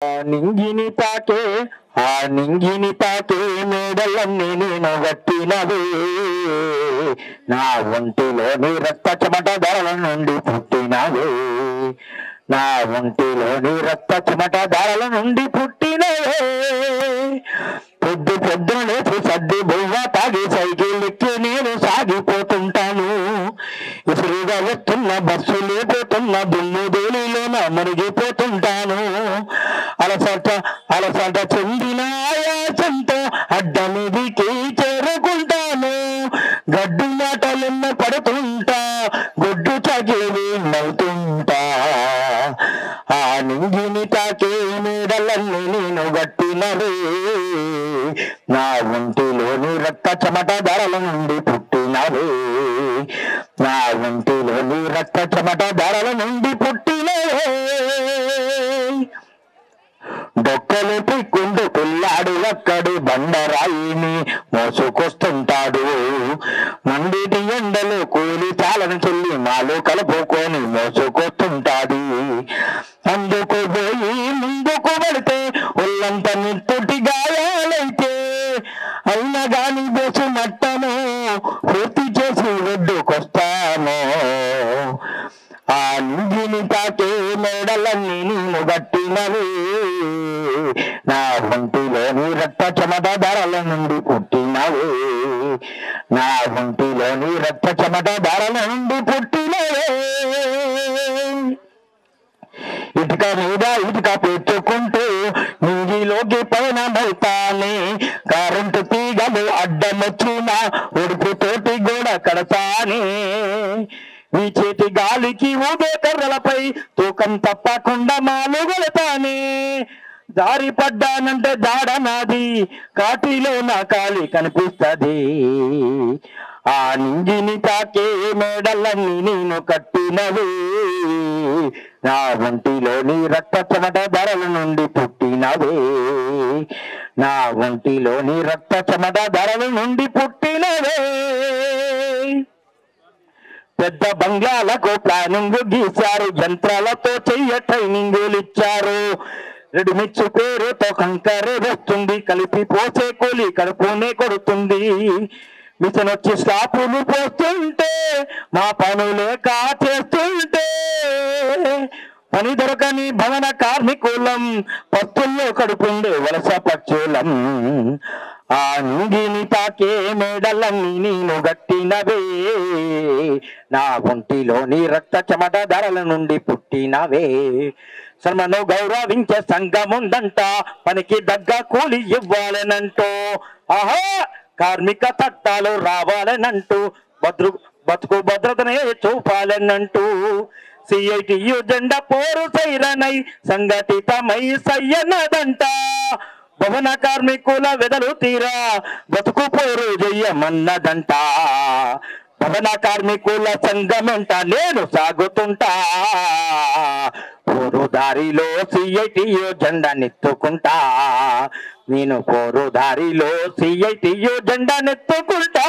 నింగిని తాకే ఆ నింగిని తాకే మేడలన్నీ నేను గట్టినవే నా ఒంటిలోని రక్త చెమట ధరల నుండి పుట్టినవే నా ఒంటిలోని రక్త చెమట ధరల నుండి పుట్టినవే పొద్దు పొద్దున లేచి సర్ది బొవ్వ తాగి సైకిల్ ఎక్కి నేను సాగిపోతుంటాను ఇసురుగా వస్తున్న బస్సు లేపోతున్న దుమ్ము ధూళిలోన మునిగిపోతుంటాను అలసట చెందిన ఆయాసంతో అడ్డమిదికి చేరుకుంటాను గడ్డు మాటలున్న పడుతుంటా గొడ్డు చగివి నవ్వుతుంటా ఆ నింగిని తాకే నీడలన్నీ నేను గట్టినవే నా ఒంటిలోని రక్త చెమట ధరల నుండి పుట్టినవే నా ఒంటిలోని రక్త చెమట ధరల నుండి పుట్టినవే డొక్కలు పిక్కుండు పిల్లాడు ఒక్కడు బండరాయిని మోసుకొస్తుంటాడు మండిటి ఎండలు కూలి చాలని చెల్లి మాలు కలుపుకొని మోసుకొస్తుంటాడు అందుకు పోయి ముందుకు పడితే ఒళ్ళంత నిత్తుటి గాయాలైతే అయినా గాని బోసు మట్టను పూర్తి చేసి ఒడ్డుకొస్తాను ఆ నింగిని తాకే మేడలన్నీ నేను గట్టినవే నా ఒంటిలోని రక్త చెమట ధరల నుండి పుట్టినవే నా ఒంటిలోని రక్త చెమట ధరల నుండి పుట్టినవే ఇటుక మీద ఇటుక పెట్టుకుంటూ నింగిలోకి పైన బయతానే కరెంటు తీగలు అడ్డమొచ్చిన ఉడుపుతోటి గోడ కడతానే ఈ చేతి గాలికి ఊదే కర్రలపై తూకం తప్పకుండా మాలు గొడతానే దారి పడ్డానంటే దాడ నాది కాటిలో నా కాలి కనిపిస్తుంది ఆ నింగిని తాకే మేడలన్నీ నేను కట్టినవే నా ఒంటిలోని రక్త చెమట ధరల నుండి పుట్టినవే నా ఒంటిలోని రక్త చెమట ధరల నుండి పుట్టినవే పెద్ద బంగ్లాలకు ప్లానింగ్ గీశారు యంత్రాలతో చెయ్య ట్రైనింగులు ఇచ్చారు రెడీమిక్స్ పేరుతో కంకరే వస్తుంది కలిపి పోసే కూలి కడుపునే కొడుతుంది మిషన్ వచ్చి స్లాపులు పోస్తుంటే మా పనులే చేస్తుంటే పని దొరకని భవన కార్మికులం పస్తుల్లో కడుపుండే వలస పక్షులం ఆ నింగిని తాకే మేడలన్నీ నేను గట్టినవే నా ఒంటిలోని రక్త చెమట ధరల నుండి పుట్టినవే శ్రమను గౌరవించే సంఘం ఉందంట పనికి దగ్గ కూలి ఇవ్వాలనంటూ ఆహా కార్మిక చట్టాలు రావాలనంటూ బతుకు భద్రతనే చూపాలనంటూ సిఐటియు జెండా పోరు సైరనై సంఘటితమై సయ్యనదంట భవన కార్మికుల వెదలు తీరా బతుకు పోరు చెయ్యమన్నదంట భవన కార్మికుల సంఘమెంట నేను సాగుతుంటా పోరు దారిలో సిఐటియు జెండా నెత్తుకుంటా నేను పోరు దారిలో సిఐటియు జెండా నెత్తుకుంటా